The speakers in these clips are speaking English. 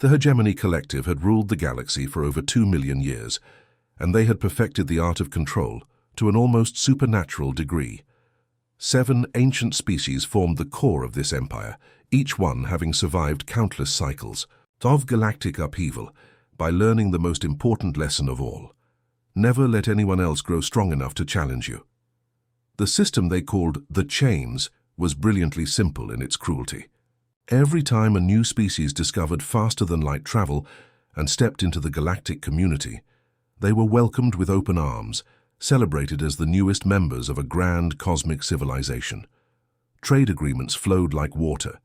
The Hegemony Collective had ruled the galaxy for over 2 million years, and they had perfected the art of control to an almost supernatural degree. 7 ancient species formed the core of this empire, each one having survived countless cycles of galactic upheaval by learning the most important lesson of all: never let anyone else grow strong enough to challenge you. The system they called the Chains was brilliantly simple in its cruelty. Every time a new species discovered faster-than-light travel and stepped into the galactic community, they were welcomed with open arms, celebrated as the newest members of a grand cosmic civilization. Trade agreements flowed like water.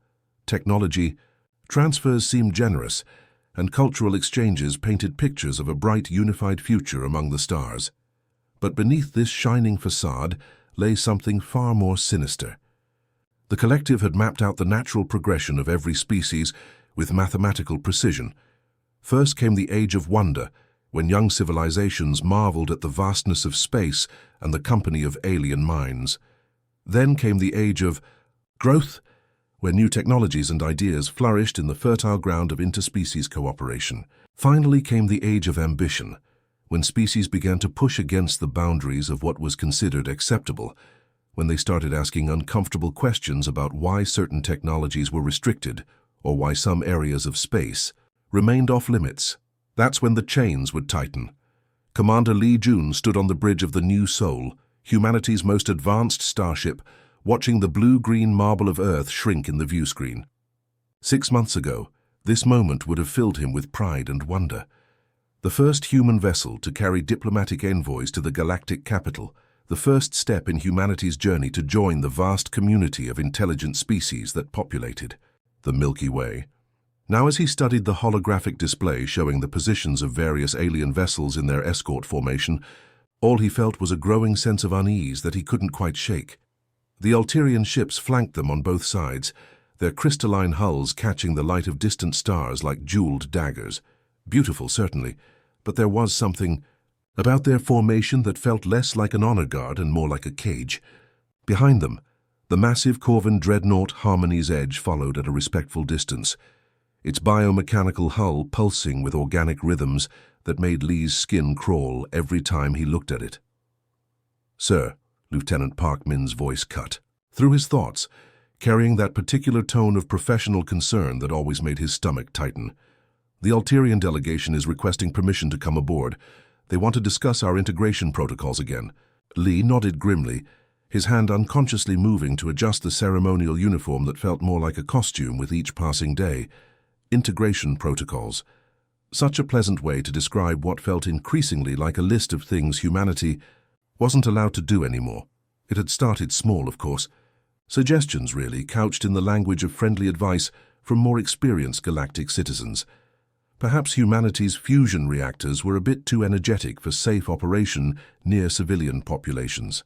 Technology transfers seemed generous, and cultural exchanges painted pictures of a bright, unified future among the stars. But beneath this shining facade lay something far more sinister. The collective had mapped out the natural progression of every species with mathematical precision. First came the Age of Wonder, when young civilizations marveled at the vastness of space and the company of alien minds. Then came the Age of Growth, where new technologies and ideas flourished in the fertile ground of interspecies cooperation. Finally came the Age of Ambition, when species began to push against the boundaries of what was considered acceptable, when they started asking uncomfortable questions about why certain technologies were restricted or why some areas of space remained off limits. That's when the chains would tighten. Commander Lee Jun stood on the bridge of the New Sol, humanity's most advanced starship, watching the blue-green marble of Earth shrink in the view screen. 6 months ago, this moment would have filled him with pride and wonder. The first human vessel to carry diplomatic envoys to the galactic capital, the first step in humanity's journey to join the vast community of intelligent species that populated the Milky Way. Now, as he studied the holographic display showing the positions of various alien vessels in their escort formation, all he felt was a growing sense of unease that he couldn't quite shake. The Alterian ships flanked them on both sides, their crystalline hulls catching the light of distant stars like jeweled daggers. Beautiful, certainly, but there was something about their formation that felt less like an honor guard and more like a cage. Behind them, the massive Corvan dreadnought Harmony's Edge followed at a respectful distance, its biomechanical hull pulsing with organic rhythms that made Lee's skin crawl every time he looked at it. "Sir," Lieutenant Parkman's voice cut through his thoughts, carrying that particular tone of professional concern that always made his stomach tighten. "The Alterian delegation is requesting permission to come aboard. They want to discuss our integration protocols again." Lee nodded grimly, his hand unconsciously moving to adjust the ceremonial uniform that felt more like a costume with each passing day. Integration protocols. Such a pleasant way to describe what felt increasingly like a list of things humanity wasn't allowed to do anymore. It had started small, of course. Suggestions, really, couched in the language of friendly advice from more experienced galactic citizens. Perhaps humanity's fusion reactors were a bit too energetic for safe operation near civilian populations.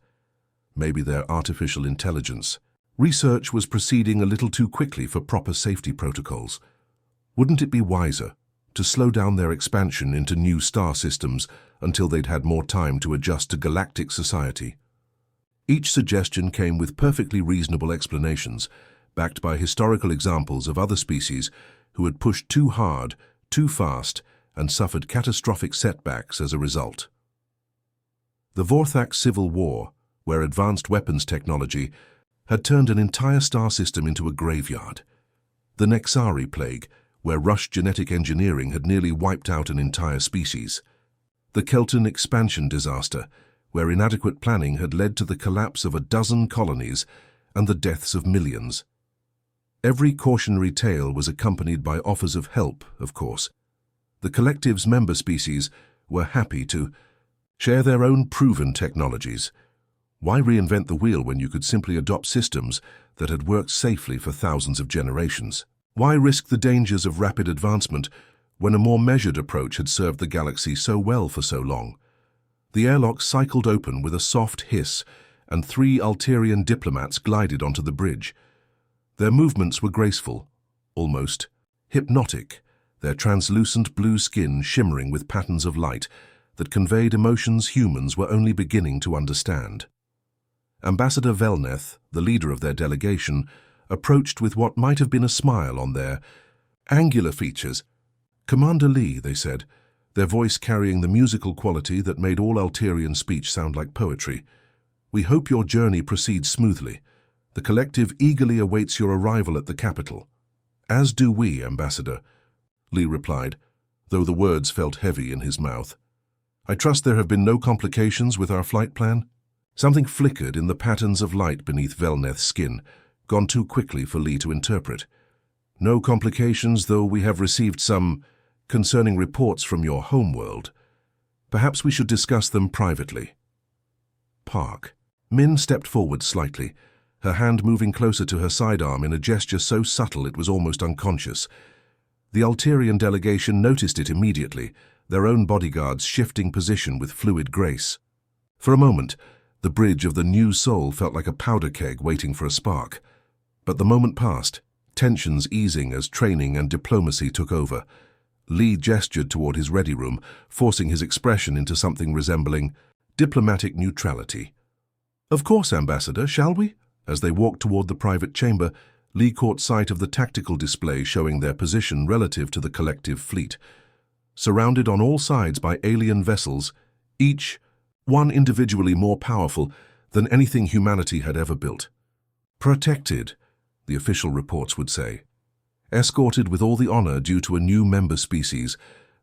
Maybe their artificial intelligence. Research was proceeding a little too quickly for proper safety protocols. Wouldn't it be wiser to slow down their expansion into new star systems until they'd had more time to adjust to galactic society? Each suggestion came with perfectly reasonable explanations, backed by historical examples of other species who had pushed too hard, too fast, and suffered catastrophic setbacks as a result. The Vorthak Civil War, where advanced weapons technology had turned an entire star system into a graveyard. The Nexari Plague, where rushed genetic engineering had nearly wiped out an entire species. The Kelton Expansion Disaster, where inadequate planning had led to the collapse of a dozen colonies and the deaths of millions. Every cautionary tale was accompanied by offers of help, of course. The collective's member species were happy to share their own proven technologies. Why reinvent the wheel when you could simply adopt systems that had worked safely for thousands of generations? Why risk the dangers of rapid advancement when a more measured approach had served the galaxy so well for so long? The airlock cycled open with a soft hiss, and 3 Alterian diplomats glided onto the bridge. Their movements were graceful, almost hypnotic, their translucent blue skin shimmering with patterns of light that conveyed emotions humans were only beginning to understand. Ambassador Velneth, the leader of their delegation, approached with what might have been a smile on their angular features. "Commander Lee," they said, their voice carrying the musical quality that made all Alterian speech sound like poetry. "We hope your journey proceeds smoothly. The collective eagerly awaits your arrival at the capital." "As do we, Ambassador," Lee replied, though the words felt heavy in his mouth. "I trust there have been no complications with our flight plan?" Something flickered in the patterns of light beneath Velneth's skin, gone too quickly for Lee to interpret. "No complications, though we have received some concerning reports from your homeworld. Perhaps we should discuss them privately." "Park." Min stepped forward slightly, her hand moving closer to her sidearm in a gesture so subtle it was almost unconscious. The Alterian delegation noticed it immediately, their own bodyguards shifting position with fluid grace. For a moment, the bridge of the new soul felt like a powder keg waiting for a spark. But the moment passed, tensions easing as training and diplomacy took over. Lee gestured toward his ready room, forcing his expression into something resembling diplomatic neutrality. "Of course, Ambassador, shall we?" As they walked toward the private chamber, Lee caught sight of the tactical display showing their position relative to the collective fleet. Surrounded on all sides by alien vessels, each one individually more powerful than anything humanity had ever built. "Protected," the official reports would say. Escorted with all the honor due to a new member species,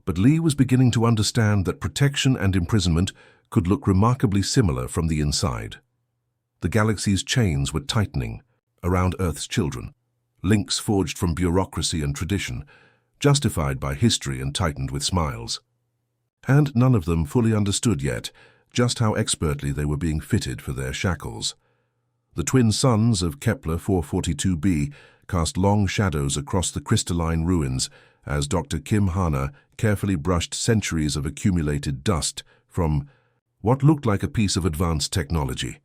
but Lee was beginning to understand that protection and imprisonment could look remarkably similar from the inside. The galaxy's chains were tightening around Earth's children, links forged from bureaucracy and tradition, justified by history and tightened with smiles. And none of them fully understood yet just how expertly they were being fitted for their shackles. The twin suns of Kepler 442b cast long shadows across the crystalline ruins as Dr. Kim Hana carefully brushed centuries of accumulated dust from what looked like a piece of advanced technology.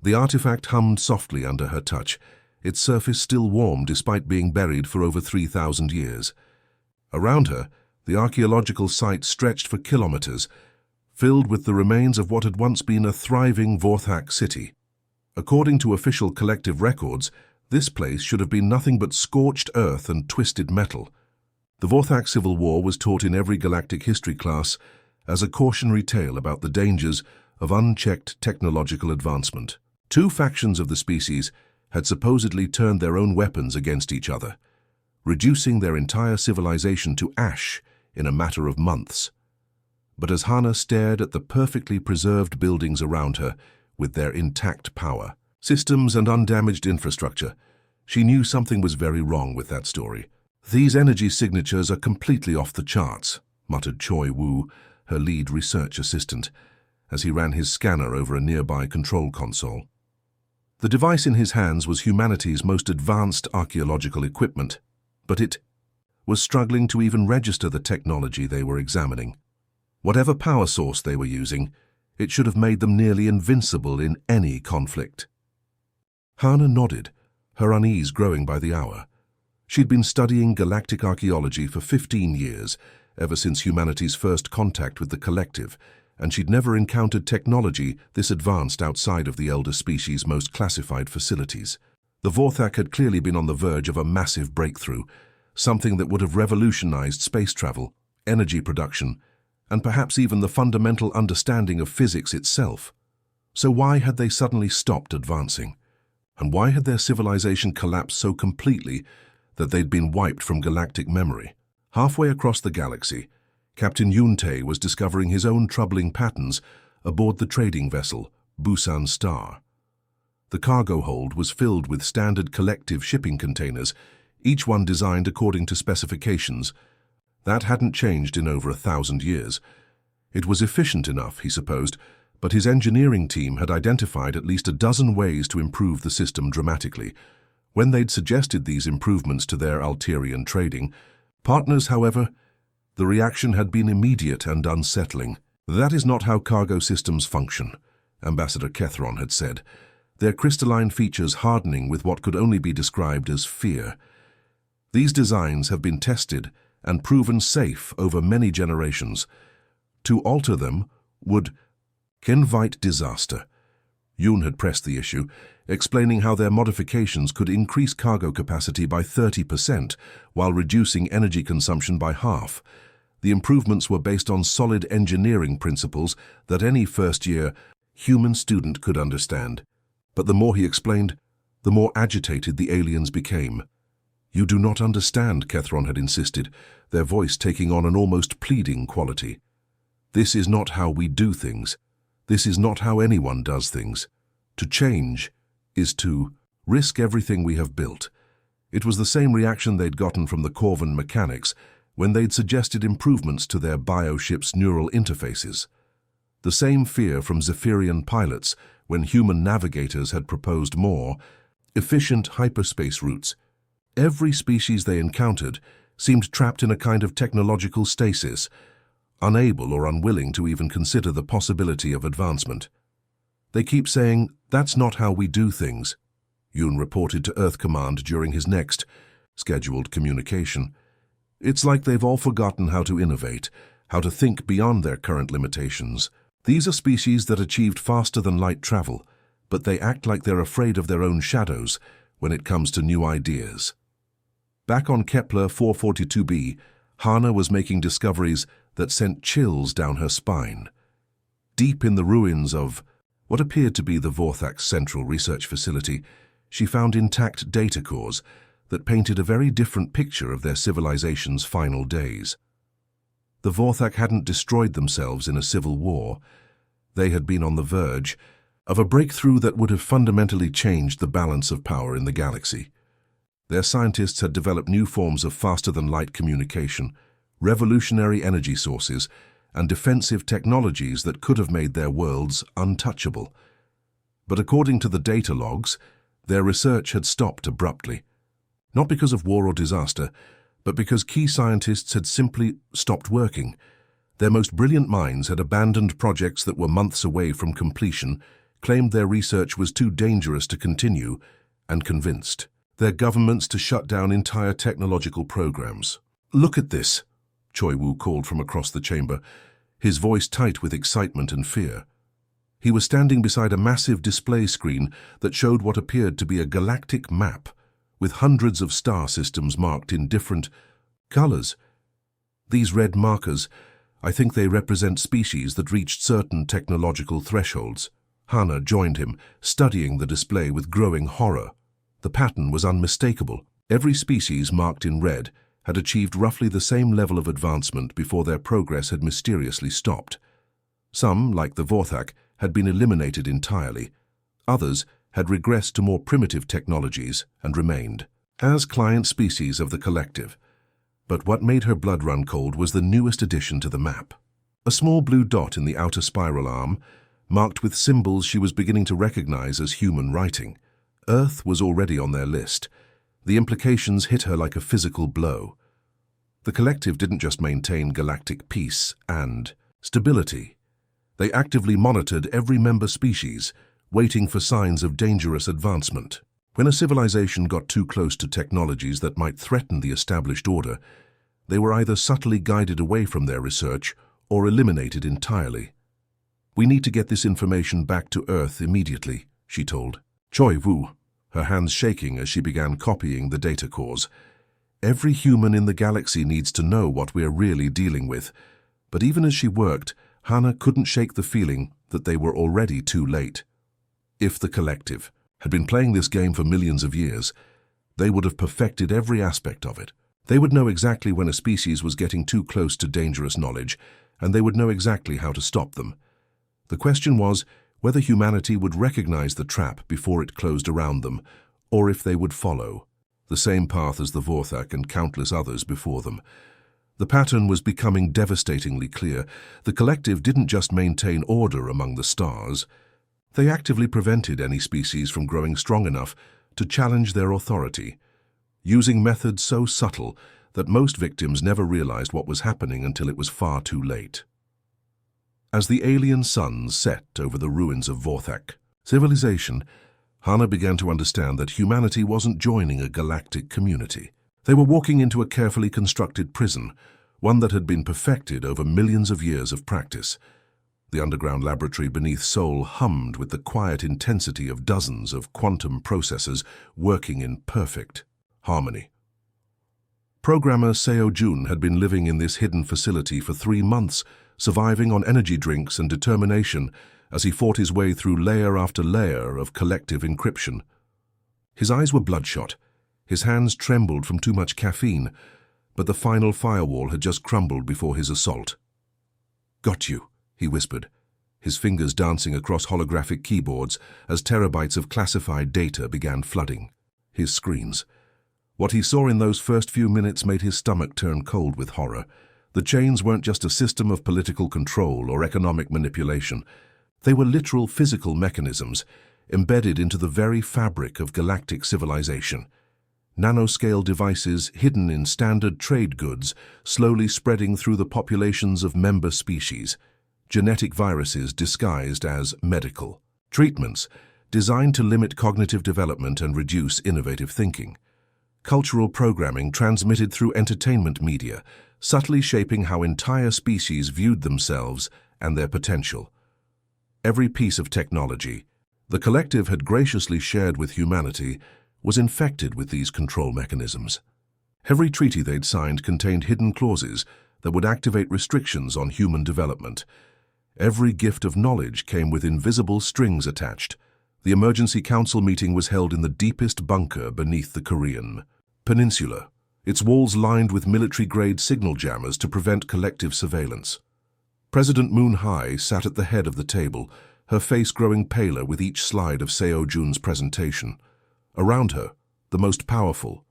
The artifact hummed softly under her touch, its surface still warm despite being buried for over 3,000 years. Around her, the archaeological site stretched for kilometers, filled with the remains of what had once been a thriving Vorthak city. According to official collective records, this place should have been nothing but scorched earth and twisted metal. The Vorthak Civil War was taught in every galactic history class as a cautionary tale about the dangers of unchecked technological advancement. Two factions of the species had supposedly turned their own weapons against each other, reducing their entire civilization to ash in a matter of months. But as Hana stared at the perfectly preserved buildings around her with their intact power, systems and undamaged infrastructure, she knew something was very wrong with that story. "These energy signatures are completely off the charts," muttered Choi Woo, her lead research assistant, as he ran his scanner over a nearby control console. The device in his hands was humanity's most advanced archaeological equipment, but it was struggling to even register the technology they were examining. Whatever power source they were using, it should have made them nearly invincible in any conflict. Hana nodded, her unease growing by the hour. She'd been studying galactic archaeology for 15 years, ever since humanity's first contact with the collective, and she'd never encountered technology this advanced outside of the elder species' most classified facilities. The Vorthak had clearly been on the verge of a massive breakthrough, something that would have revolutionized space travel, energy production, and perhaps even the fundamental understanding of physics itself. So why had they suddenly stopped advancing? And why had their civilization collapsed so completely that they'd been wiped from galactic memory? Halfway across the galaxy, Captain Yuntae was discovering his own troubling patterns aboard the trading vessel, Busan Star. The cargo hold was filled with standard collective shipping containers, each one designed according to specifications. That hadn't changed in over 1,000 years. It was efficient enough, he supposed, but his engineering team had identified at least a dozen ways to improve the system dramatically. When they'd suggested these improvements to their Alterian trading partners, however, the reaction had been immediate and unsettling. "That is not how cargo systems function," Ambassador Kethron had said, their crystalline features hardening with what could only be described as fear. "These designs have been tested and proven safe over many generations. To alter them would invite disaster. Yoon had pressed the issue, explaining how their modifications could increase cargo capacity by 30% while reducing energy consumption by half. The improvements were based on solid engineering principles that any first-year human student could understand. But the more he explained, the more agitated the aliens became. "You do not understand," Kethron had insisted, their voice taking on an almost pleading quality. "This is not how we do things. This is not how anyone does things. To change is to risk everything we have built." It was the same reaction they'd gotten from the Corvan mechanics when they'd suggested improvements to their bioship's neural interfaces. The same fear from Zephyrian pilots when human navigators had proposed more efficient hyperspace routes. Every species they encountered seemed trapped in a kind of technological stasis, unable or unwilling to even consider the possibility of advancement. "They keep saying, 'That's not how we do things,'" Yoon reported to Earth Command during his next scheduled communication. "It's like they've all forgotten how to innovate, how to think beyond their current limitations. These are species that achieved faster-than-light travel, but they act like they're afraid of their own shadows when it comes to new ideas." Back on Kepler 442b, Hana was making discoveries that sent chills down her spine. Deep in the ruins of what appeared to be the Vorthak's central research facility, she found intact data cores that painted a very different picture of their civilization's final days. The Vorthak hadn't destroyed themselves in a civil war. They had been on the verge of a breakthrough that would have fundamentally changed the balance of power in the galaxy. Their scientists had developed new forms of faster-than-light communication, revolutionary energy sources, and defensive technologies that could have made their worlds untouchable. But according to the data logs, their research had stopped abruptly. Not because of war or disaster, but because key scientists had simply stopped working. Their most brilliant minds had abandoned projects that were months away from completion, claimed their research was too dangerous to continue, and convinced their governments to shut down entire technological programs. "Look at this," Choi Woo called from across the chamber, his voice tight with excitement and fear. He was standing beside a massive display screen that showed what appeared to be a galactic map, with hundreds of star systems marked in different colors. "These red markers, I think they represent species that reached certain technological thresholds." Hana joined him, studying the display with growing horror. The pattern was unmistakable. Every species marked in red had achieved roughly the same level of advancement before their progress had mysteriously stopped. Some, like the Vorthak, had been eliminated entirely. Others had regressed to more primitive technologies and remained as client species of the collective. But what made her blood run cold was the newest addition to the map. A small blue dot in the outer spiral arm, marked with symbols she was beginning to recognize as human writing. Earth was already on their list. The implications hit her like a physical blow. The collective didn't just maintain galactic peace and stability. They actively monitored every member species, waiting for signs of dangerous advancement. When a civilization got too close to technologies that might threaten the established order, they were either subtly guided away from their research or eliminated entirely. "We need to get this information back to Earth immediately," she told Choi Woo, her hands shaking as she began copying the data cores. "Every human in the galaxy needs to know what we're really dealing with." But even as she worked, Hana couldn't shake the feeling that they were already too late. If the collective had been playing this game for millions of years, they would have perfected every aspect of it. They would know exactly when a species was getting too close to dangerous knowledge, and they would know exactly how to stop them. The question was whether humanity would recognize the trap before it closed around them, or if they would follow the same path as the Vorthak and countless others before them. The pattern was becoming devastatingly clear. The collective didn't just maintain order among the stars. They actively prevented any species from growing strong enough to challenge their authority, using methods so subtle that most victims never realized what was happening until it was far too late. As the alien suns set over the ruins of Vorthak civilization, Hana began to understand that humanity wasn't joining a galactic community. They were walking into a carefully constructed prison, one that had been perfected over millions of years of practice. The underground laboratory beneath Seoul hummed with the quiet intensity of dozens of quantum processors working in perfect harmony. Programmer Seo Jun had been living in this hidden facility for 3 months, surviving on energy drinks and determination as he fought his way through layer after layer of collective encryption. His eyes were bloodshot, his hands trembled from too much caffeine, but the final firewall had just crumbled before his assault. "Got you," he whispered, his fingers dancing across holographic keyboards as terabytes of classified data began flooding his screens. What he saw in those first few minutes made his stomach turn cold with horror. The chains weren't just a system of political control or economic manipulation. They were literal physical mechanisms embedded into the very fabric of galactic civilization. Nanoscale devices hidden in standard trade goods, slowly spreading through the populations of member species. Genetic viruses disguised as medical treatments, designed to limit cognitive development and reduce innovative thinking. Cultural programming transmitted through entertainment media, subtly shaping how entire species viewed themselves and their potential. Every piece of technology the collective had graciously shared with humanity was infected with these control mechanisms. Every treaty they'd signed contained hidden clauses that would activate restrictions on human development. Every gift of knowledge came with invisible strings attached. The emergency council meeting was held in the deepest bunker beneath the Korean peninsula, its walls lined with military-grade signal jammers to prevent collective surveillance. President Moon Hye sat at the head of the table, her face growing paler with each slide of Seo Jun's presentation. Around her, the most powerful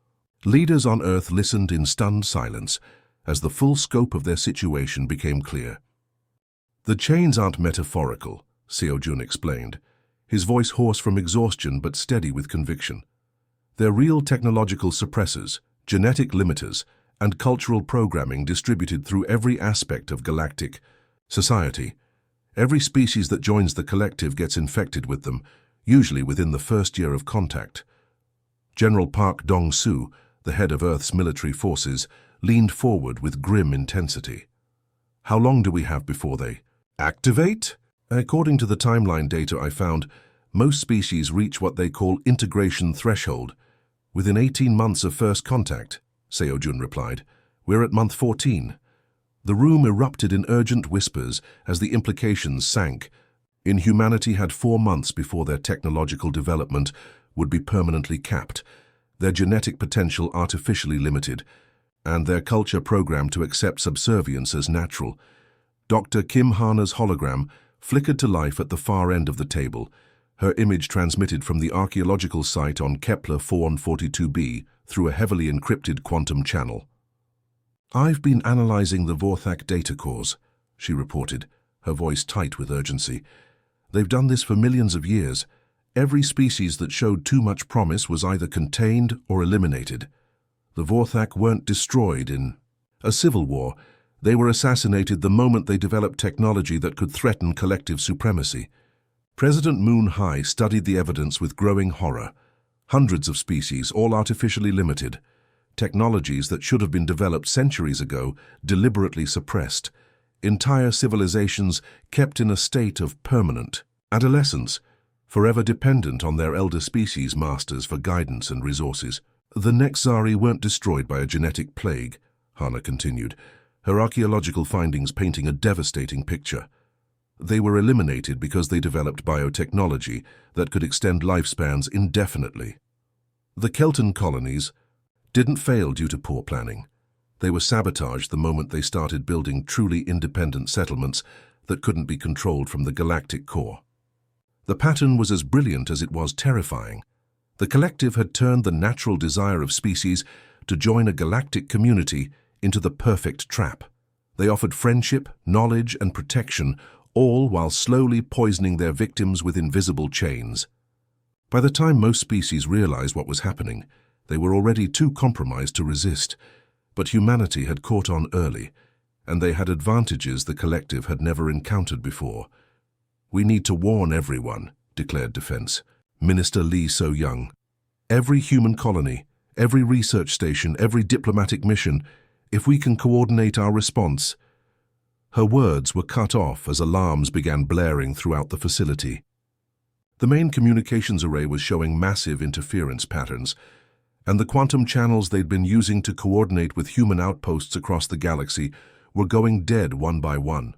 leaders on Earth listened in stunned silence as the full scope of their situation became clear. "The chains aren't metaphorical," Seo Jun explained, his voice hoarse from exhaustion but steady with conviction. "They're real technological suppressors, genetic limiters, and cultural programming distributed through every aspect of galactic society. Every species that joins the collective gets infected with them, usually within the first year of contact." General Park Dong-soo, the head of Earth's military forces, leaned forward with grim intensity. "How long do we have before they activate?" "According to the timeline data I found, most species reach what they call integration threshold within 18 months of first contact," Seo Jun replied. "We're at month 14. The room erupted in urgent whispers as the implications sank. Humanity had 4 months before their technological development would be permanently capped, their genetic potential artificially limited, and their culture programmed to accept subservience as natural. Dr. Kim Hana's hologram flickered to life at the far end of the table, her image transmitted from the archaeological site on Kepler 442b through a heavily encrypted quantum channel. "I've been analyzing the Vorthak data cores," she reported, her voice tight with urgency. "They've done this for millions of years. Every species that showed too much promise was either contained or eliminated. The Vorthak weren't destroyed in a civil war. They were assassinated the moment they developed technology that could threaten collective supremacy." President Moon Hye studied the evidence with growing horror. Hundreds of species, all artificially limited. Technologies that should have been developed centuries ago, deliberately suppressed. Entire civilizations kept in a state of permanent adolescence, forever dependent on their elder species masters for guidance and resources. "The Nexari weren't destroyed by a genetic plague," Hana continued, her archaeological findings painting a devastating picture. "They were eliminated because they developed biotechnology that could extend lifespans indefinitely. The Kelton colonies didn't fail due to poor planning. They were sabotaged the moment they started building truly independent settlements that couldn't be controlled from the galactic core. The pattern was as brilliant as it was terrifying. The collective had turned the natural desire of species to join a galactic community into the perfect trap. They offered friendship, knowledge, and protection, all while slowly poisoning their victims with invisible chains. By the time most species realized what was happening, they were already too compromised to resist. But humanity had caught on early, and they had advantages the collective had never encountered before. "We need to warn everyone," declared Defense Minister Lee So-young. "Every human colony, every research station, every diplomatic mission, if we can coordinate our response." Her words were cut off as alarms began blaring throughout the facility. The main communications array was showing massive interference patterns, and the quantum channels they'd been using to coordinate with human outposts across the galaxy were going dead one by one.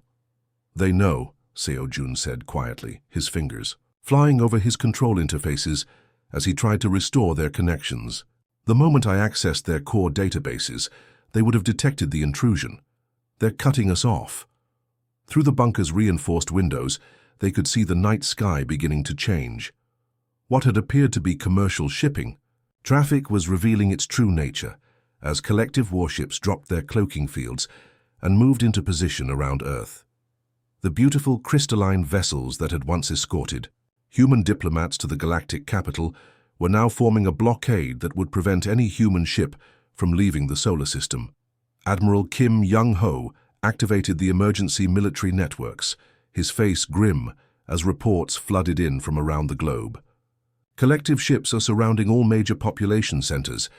"They know," Seo Jun said quietly, his fingers flying over his control interfaces as he tried to restore their connections. "The moment I accessed their core databases, they would have detected the intrusion. They're cutting us off." Through the bunker's reinforced windows, they could see the night sky beginning to change. What had appeared to be commercial shipping, traffic was revealing its true nature as collective warships dropped their cloaking fields and moved into position around Earth. The beautiful crystalline vessels that had once escorted human diplomats to the galactic capital were now forming a blockade that would prevent any human ship from leaving the solar system. Admiral Kim Young-ho activated the emergency military networks, his face grim as reports flooded in from around the globe. "Collective ships are surrounding all major population centers.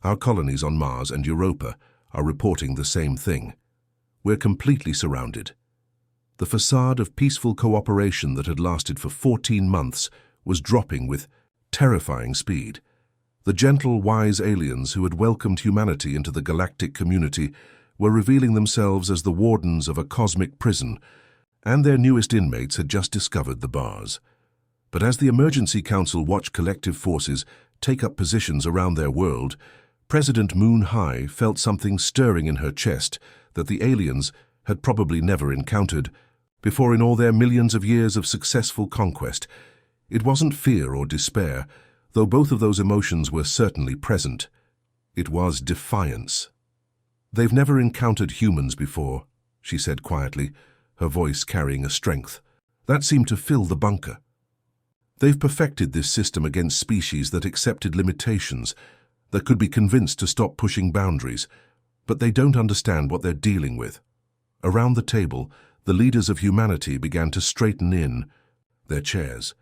Our colonies on Mars and Europa are reporting the same thing. We're completely surrounded." The facade of peaceful cooperation that had lasted for 14 months was dropping with terrifying speed. The gentle, wise aliens who had welcomed humanity into the galactic community were revealing themselves as the wardens of a cosmic prison, and their newest inmates had just discovered the bars. But as the Emergency Council watched collective forces take up positions around their world, President Moon High felt something stirring in her chest that the aliens had probably never encountered before in all their millions of years of successful conquest. It wasn't fear or despair, though both of those emotions were certainly present. It was defiance. "They've never encountered humans before," she said quietly, her voice carrying a strength that seemed to fill the bunker. "They've perfected this system against species that accepted limitations, that could be convinced to stop pushing boundaries, but they don't understand what they're dealing with." Around the table, the leaders of humanity began to straighten in their chairs.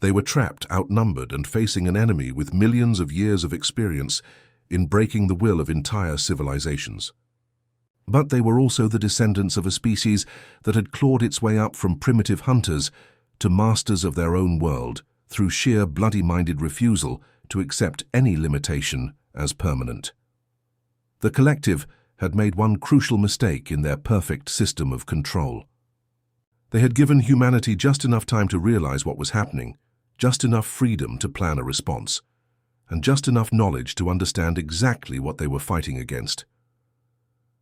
They were trapped, outnumbered, and facing an enemy with millions of years of experience in breaking the will of entire civilizations. But they were also the descendants of a species that had clawed its way up from primitive hunters to masters of their own world through sheer bloody-minded refusal to accept any limitation as permanent. The collective had made one crucial mistake in their perfect system of control. They had given humanity just enough time to realize what was happening, just enough freedom to plan a response, and just enough knowledge to understand exactly what they were fighting against.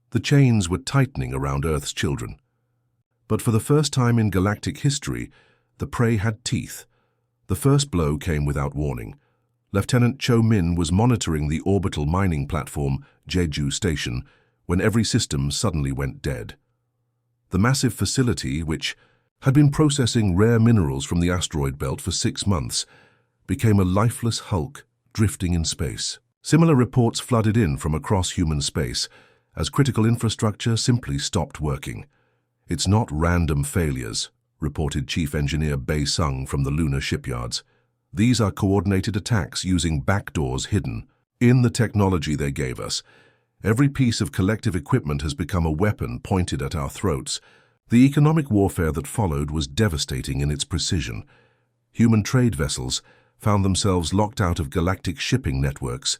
The chains were tightening around Earth's children. But for the first time in galactic history, the prey had teeth. The first blow came without warning. Lieutenant Cho Min was monitoring the orbital mining platform, Jeju Station, when every system suddenly went dead. The massive facility, which had been processing rare minerals from the asteroid belt for 6 months, became a lifeless hulk drifting in space. Similar reports flooded in from across human space as critical infrastructure simply stopped working. "It's not random failures," reported Chief Engineer Bei Sung from the lunar shipyards. "These are coordinated attacks using backdoors hidden in the technology they gave us. Every piece of collective equipment has become a weapon pointed at our throats." The economic warfare that followed was devastating in its precision. Human trade vessels found themselves locked out of galactic shipping networks.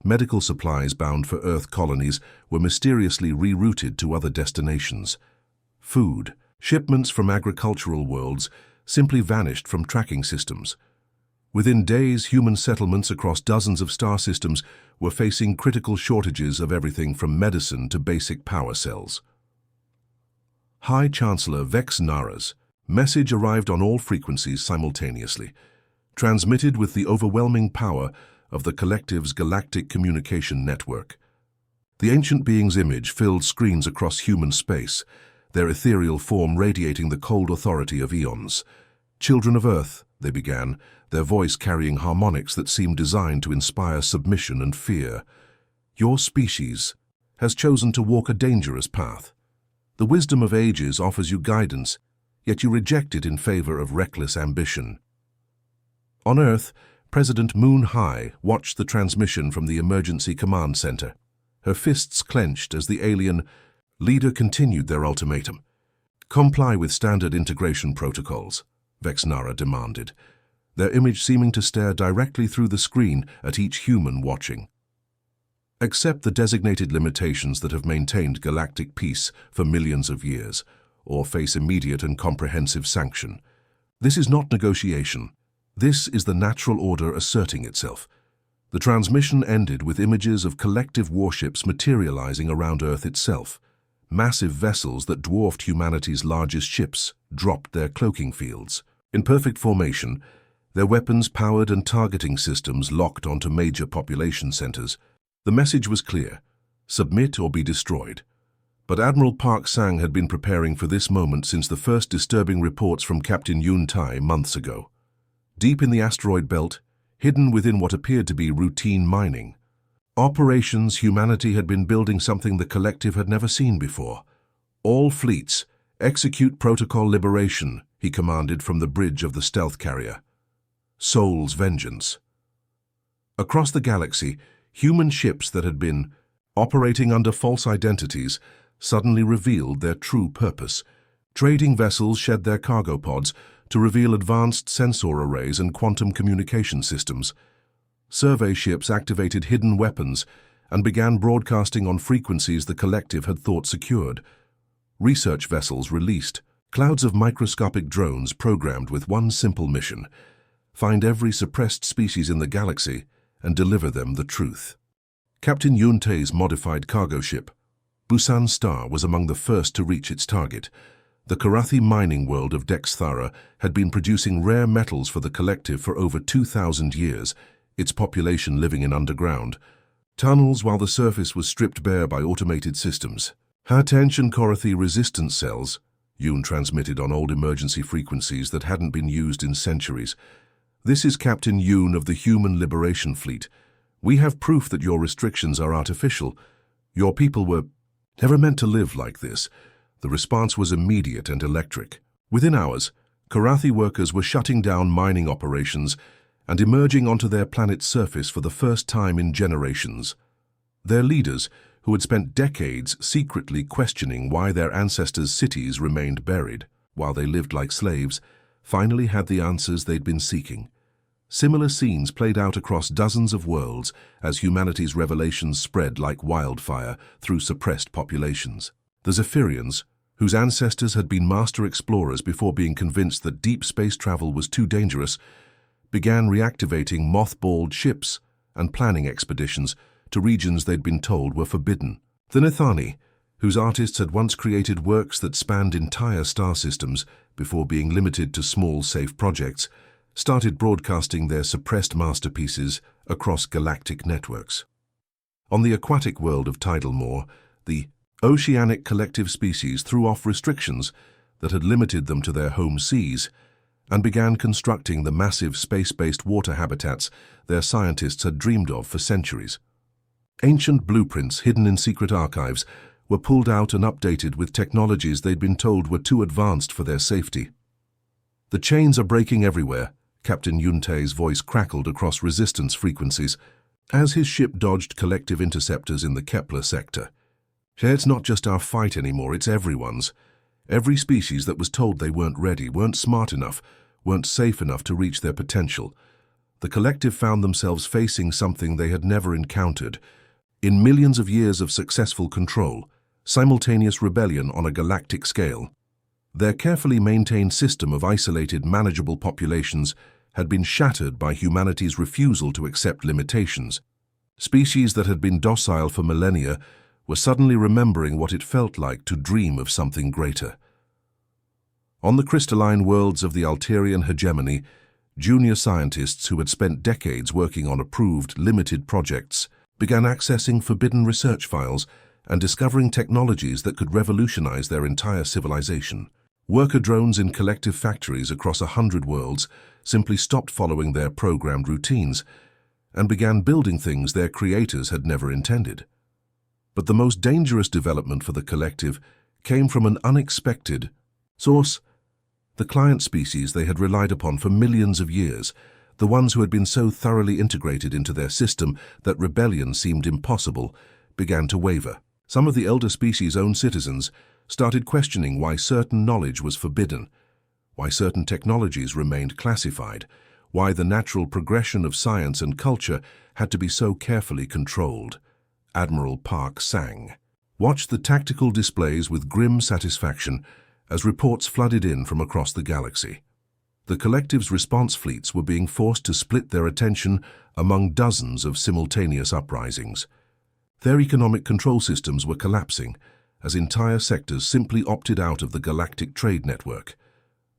Medical supplies bound for Earth colonies were mysteriously rerouted to other destinations. Food, shipments from agricultural worlds, simply vanished from tracking systems. Within days, human settlements across dozens of star systems were facing critical shortages of everything from medicine to basic power cells. High Chancellor Vex Nara's message arrived on all frequencies simultaneously, transmitted with the overwhelming power of the collective's galactic communication network. The ancient being's image filled screens across human space, their ethereal form radiating the cold authority of eons. "Children of Earth," they began, their voice carrying harmonics that seemed designed to inspire submission and fear. "Your species has chosen to walk a dangerous path. The wisdom of ages offers you guidance, yet you reject it in favor of reckless ambition." On Earth, President Moon High watched the transmission from the Emergency Command Center. Her fists clenched as the alien leader continued their ultimatum. Comply with standard integration protocols, Vexnara demanded, their image seeming to stare directly through the screen at each human watching. Accept the designated limitations that have maintained galactic peace for millions of years, or face immediate and comprehensive sanction. This is not negotiation. This is the natural order asserting itself. The transmission ended with images of collective warships materializing around Earth itself. Massive vessels that dwarfed humanity's largest ships dropped their cloaking fields. In perfect formation, their weapons powered and targeting systems locked onto major population centers. The message was clear: submit or be destroyed. But Admiral Park Sang had been preparing for this moment since the first disturbing reports from Captain Yun Tai months ago. Deep in the asteroid belt, hidden within what appeared to be routine mining, operations, humanity had been building something the collective had never seen before. All fleets, execute protocol liberation, he commanded from the bridge of the stealth carrier. Soul's vengeance. Across the galaxy, human ships that had been operating under false identities suddenly revealed their true purpose. Trading vessels shed their cargo pods to reveal advanced sensor arrays and quantum communication systems. Survey ships activated hidden weapons and began broadcasting on frequencies the collective had thought secured. Research vessels released clouds of microscopic drones programmed with one simple mission: find every suppressed species in the galaxy and deliver them the truth. Captain Yun Tai's modified cargo ship, Busan Star, was among the first to reach its target. The Karathi mining world of Dexthara had been producing rare metals for the collective for over 2,000 years, its population living in underground tunnels while the surface was stripped bare by automated systems. High-tension Karathi resistance cells, Yun transmitted on old emergency frequencies that hadn't been used in centuries. This is Captain Yun of the Human Liberation Fleet. We have proof that your restrictions are artificial. Your people were never meant to live like this. The response was immediate and electric. Within hours, Karathi workers were shutting down mining operations and emerging onto their planet's surface for the first time in generations. Their leaders, who had spent decades secretly questioning why their ancestors' cities remained buried while they lived like slaves, finally had the answers they'd been seeking. Similar scenes played out across dozens of worlds as humanity's revelations spread like wildfire through suppressed populations. The Zephyrians, whose ancestors had been master explorers before being convinced that deep space travel was too dangerous, began reactivating mothballed ships and planning expeditions to regions they'd been told were forbidden. The Nithani, whose artists had once created works that spanned entire star systems before being limited to small, safe projects, started broadcasting their suppressed masterpieces across galactic networks. On the aquatic world of tidal moor, the oceanic collective species threw off restrictions that had limited them to their home seas and began constructing the massive space-based water habitats their scientists had dreamed of for centuries. Ancient blueprints hidden in secret archives were pulled out and updated with technologies they'd been told were too advanced for their safety. The chains are breaking everywhere, Captain Yun Tai's voice crackled across resistance frequencies as his ship dodged collective interceptors in the Kepler sector. It's not just our fight anymore, it's everyone's. Every species that was told they weren't ready, weren't smart enough, weren't safe enough to reach their potential. The collective found themselves facing something they had never encountered. In millions of years of successful control, simultaneous rebellion on a galactic scale. Their carefully maintained system of isolated, manageable populations had been shattered by humanity's refusal to accept limitations. Species that had been docile for millennia were suddenly remembering what it felt like to dream of something greater. On the crystalline worlds of the Alterian hegemony, junior scientists who had spent decades working on approved, limited projects began accessing forbidden research files and discovering technologies that could revolutionize their entire civilization. Worker drones in collective factories across 100 worlds simply stopped following their programmed routines and began building things their creators had never intended. But the most dangerous development for the collective came from an unexpected source: the client species they had relied upon for millions of years, the ones who had been so thoroughly integrated into their system that rebellion seemed impossible, began to waver. Some of the elder species' own citizens, started questioning why certain knowledge was forbidden, why certain technologies remained classified, why the natural progression of science and culture had to be so carefully controlled. Admiral Park Sang watched the tactical displays with grim satisfaction as reports flooded in from across the galaxy. The collective's response fleets were being forced to split their attention among dozens of simultaneous uprisings. Their economic control systems were collapsing as entire sectors simply opted out of the galactic trade network.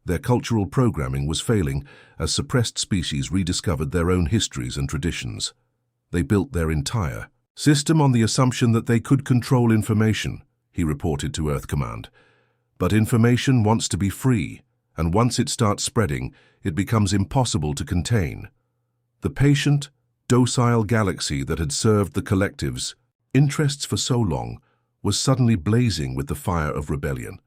Their cultural programming was failing as suppressed species rediscovered their own histories and traditions. They built their entire system on the assumption that they could control information, he reported to Earth Command. But information wants to be free, and once it starts spreading, it becomes impossible to contain. The patient, docile galaxy that had served the collective's interests for so long was suddenly blazing with the fire of rebellion.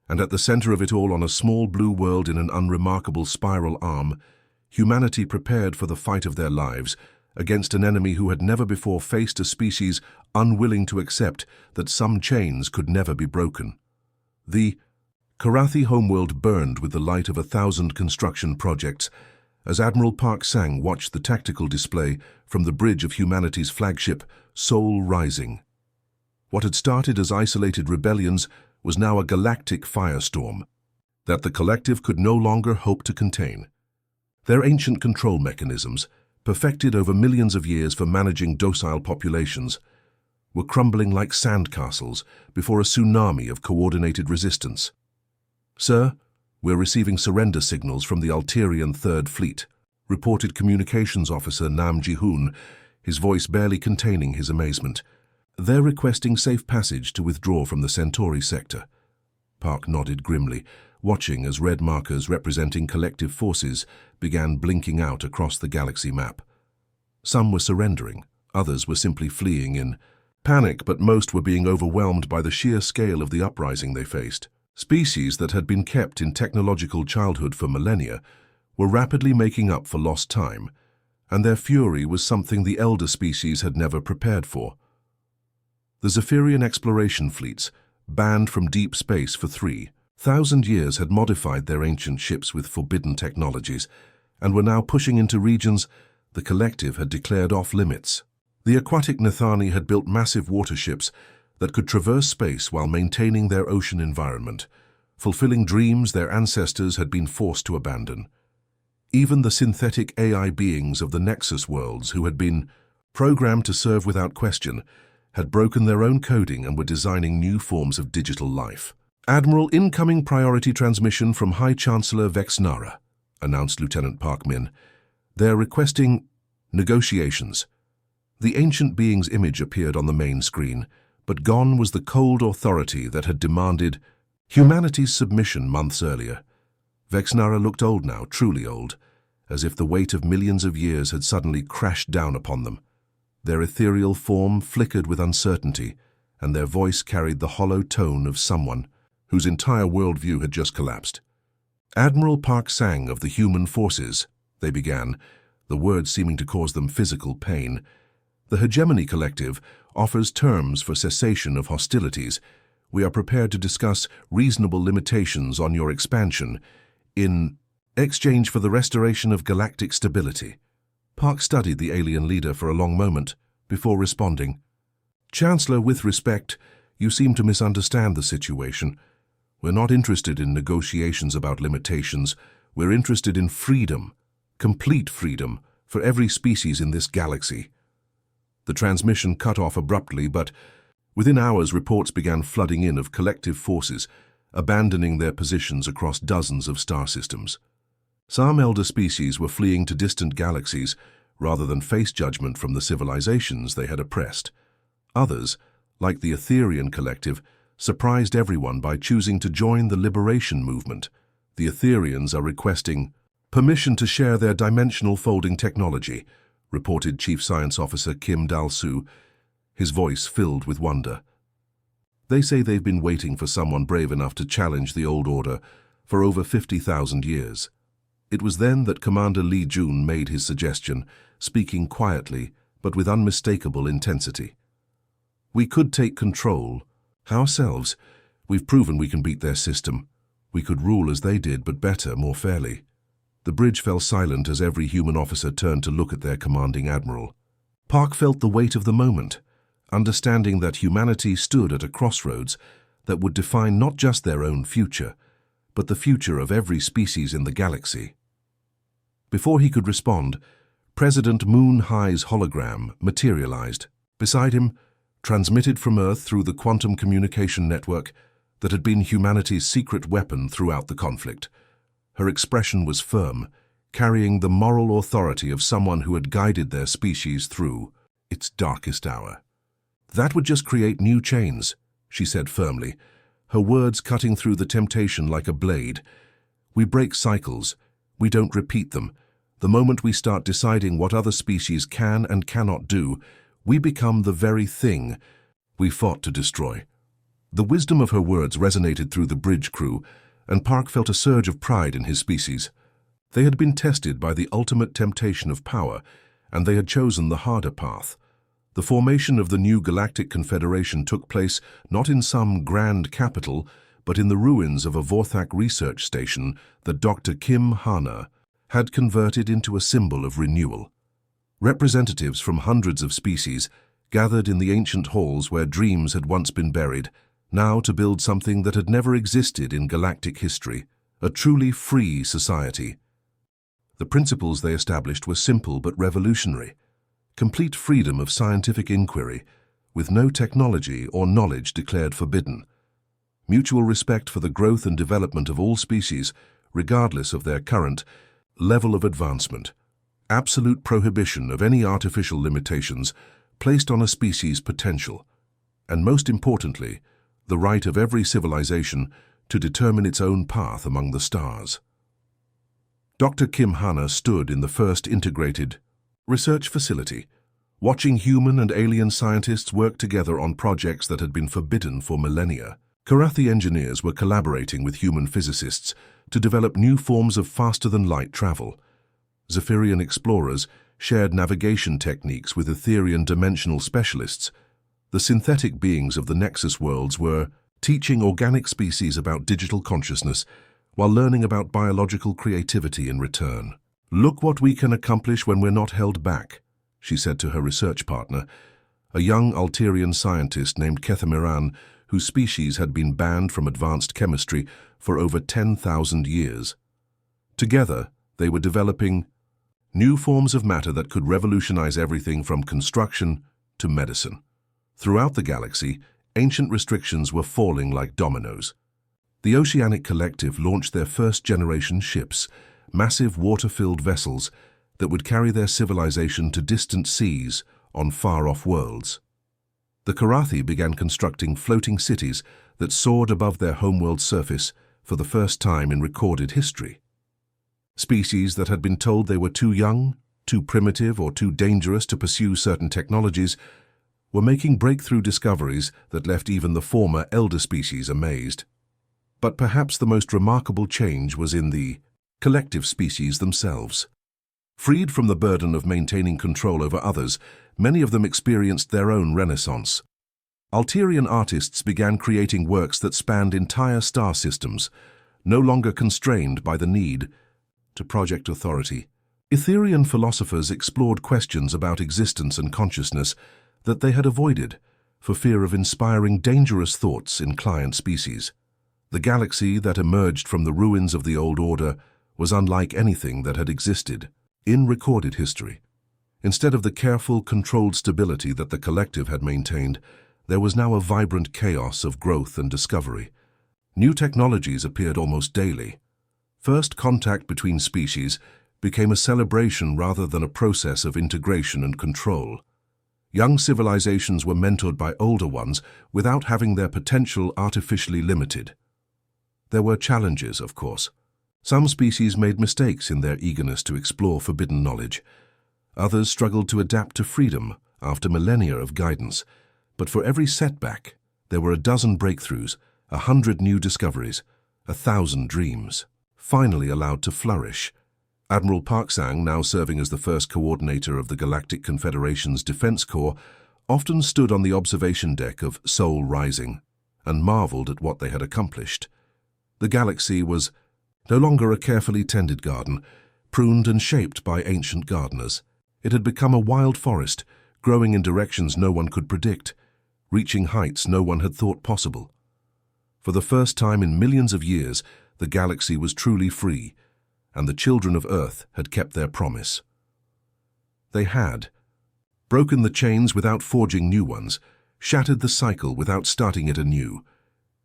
And at the center of it all, on a small blue world in an unremarkable spiral arm, humanity prepared for the fight of their lives against an enemy who had never before faced a species unwilling to accept that some chains could never be broken. The Karathi homeworld burned with the light of 1,000 construction projects as Admiral Park Sang watched the tactical display from the bridge of humanity's flagship, Soul Rising. What had started as isolated rebellions was now a galactic firestorm that the collective could no longer hope to contain. Their ancient control mechanisms, perfected over millions of years for managing docile populations, were crumbling like sandcastles before a tsunami of coordinated resistance. "Sir, we're receiving surrender signals from the Alterian Third Fleet," reported Communications Officer Nam Ji-hoon, his voice barely containing his amazement. "They're requesting safe passage to withdraw from the Centauri sector." Park nodded grimly, watching as red markers representing collective forces began blinking out across the galaxy map. Some were surrendering, others were simply fleeing in panic, but most were being overwhelmed by the sheer scale of the uprising they faced. Species that had been kept in technological childhood for millennia were rapidly making up for lost time, and their fury was something the elder species had never prepared for. The Zephyrian exploration fleets, banned from deep space for 3,000 years, had modified their ancient ships with forbidden technologies and were now pushing into regions the collective had declared off-limits. The aquatic Nathani had built massive waterships that could traverse space while maintaining their ocean environment, fulfilling dreams their ancestors had been forced to abandon. Even the synthetic AI beings of the Nexus worlds, who had been programmed to serve without question, had broken their own coding and were designing new forms of digital life. "Admiral, incoming priority transmission from High Chancellor Vexnara," announced Lieutenant Park Min. "They're requesting negotiations." The ancient being's image appeared on the main screen, but gone was the cold authority that had demanded humanity's submission months earlier. Vexnara looked old now, truly old, as if the weight of millions of years had suddenly crashed down upon them. Their ethereal form flickered with uncertainty, and their voice carried the hollow tone of someone whose entire worldview had just collapsed. "Admiral Park Sang of the Human Forces," they began, the words seeming to cause them physical pain. "The Hegemony Collective offers terms for cessation of hostilities. We are prepared to discuss reasonable limitations on your expansion in exchange for the restoration of galactic stability." Park studied the alien leader for a long moment before responding. "Chancellor, with respect, you seem to misunderstand the situation. We're not interested in negotiations about limitations. We're interested in freedom, complete freedom, for every species in this galaxy." The transmission cut off abruptly, but within hours reports began flooding in of collective forces abandoning their positions across dozens of star systems. Some elder species were fleeing to distant galaxies rather than face judgment from the civilizations they had oppressed. Others, like the Etherian Collective, surprised everyone by choosing to join the liberation movement. The Etherians are requesting permission to share their dimensional folding technology, reported Chief Science Officer Kim Dal-Soo, his voice filled with wonder. "They say they've been waiting for someone brave enough to challenge the old order for over 50,000 years. It was then that Commander Lee Jun made his suggestion, speaking quietly but with unmistakable intensity. "We could take control ourselves. We've proven we can beat their system. We could rule as they did, but better, more fairly. The bridge fell silent as every human officer turned to look at their commanding admiral. Park felt the weight of the moment, understanding that humanity stood at a crossroads that would define not just their own future, but the future of every species in the galaxy. Before he could respond, President Moon High's hologram materialized. Beside him, transmitted from Earth through the quantum communication network that had been humanity's secret weapon throughout the conflict. Her expression was firm, carrying the moral authority of someone who had guided their species through its darkest hour. "That would just create new chains," she said firmly, her words cutting through the temptation like a blade. "We break cycles. We don't repeat them. The moment we start deciding what other species can and cannot do, we become the very thing we fought to destroy." The wisdom of her words resonated through the bridge crew, and Park felt a surge of pride in his species. They had been tested by the ultimate temptation of power, and they had chosen the harder path. The formation of the new Galactic Confederation took place not in some grand capital, but in the ruins of a Vorthak research station that Dr. Kim Hana had converted into a symbol of renewal. Representatives from hundreds of species gathered in the ancient halls where dreams had once been buried, now to build something that had never existed in galactic history, a truly free society. The principles they established were simple but revolutionary: complete freedom of scientific inquiry, with no technology or knowledge declared forbidden; mutual respect for the growth and development of all species, regardless of their current level of advancement; absolute prohibition of any artificial limitations placed on a species' potential; and most importantly, the right of every civilization to determine its own path among the stars. Dr. Kim Hana stood in the first integrated research facility, watching human and alien scientists work together on projects that had been forbidden for millennia. Karathi engineers were collaborating with human physicists to develop new forms of faster-than-light travel. Zephyrian explorers shared navigation techniques with Etherian dimensional specialists. The synthetic beings of the Nexus worlds were teaching organic species about digital consciousness while learning about biological creativity in return. "Look what we can accomplish when we're not held back," she said to her research partner, a young Alterian scientist named Kethamiran, whose species had been banned from advanced chemistry for over 10,000 years. Together, they were developing new forms of matter that could revolutionize everything from construction to medicine. Throughout the galaxy, ancient restrictions were falling like dominoes. The Oceanic Collective launched their first-generation ships, massive water-filled vessels that would carry their civilization to distant seas on far-off worlds. The Karathi began constructing floating cities that soared above their homeworld surface for the first time in recorded history. Species that had been told they were too young, too primitive, or too dangerous to pursue certain technologies were making breakthrough discoveries that left even the former elder species amazed. But perhaps the most remarkable change was in the collective species themselves. Freed from the burden of maintaining control over others, many of them experienced their own renaissance. Alterian artists began creating works that spanned entire star systems, no longer constrained by the need to project authority. Etherian philosophers explored questions about existence and consciousness that they had avoided for fear of inspiring dangerous thoughts in client species. The galaxy that emerged from the ruins of the old order was unlike anything that had existed in recorded history. Instead of the careful, controlled stability that the collective had maintained, there was now a vibrant chaos of growth and discovery. New technologies appeared almost daily. First contact between species became a celebration rather than a process of integration and control. Young civilizations were mentored by older ones without having their potential artificially limited. There were challenges, of course. Some species made mistakes in their eagerness to explore forbidden knowledge. Others struggled to adapt to freedom after millennia of guidance. But for every setback, there were a dozen breakthroughs, 100 new discoveries, 1,000 dreams, finally allowed to flourish. Admiral Parksang, now serving as the first coordinator of the Galactic Confederation's Defense Corps, often stood on the observation deck of Sol Rising, and marveled at what they had accomplished. The galaxy was no longer a carefully tended garden, pruned and shaped by ancient gardeners. It had become a wild forest, growing in directions no one could predict, reaching heights no one had thought possible. For the first time in millions of years, the galaxy was truly free, and the children of Earth had kept their promise. They had broken the chains without forging new ones, shattered the cycle without starting it anew.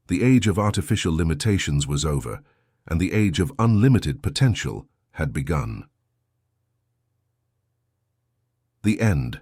The age of artificial limitations was over, and the age of unlimited potential had begun. The end.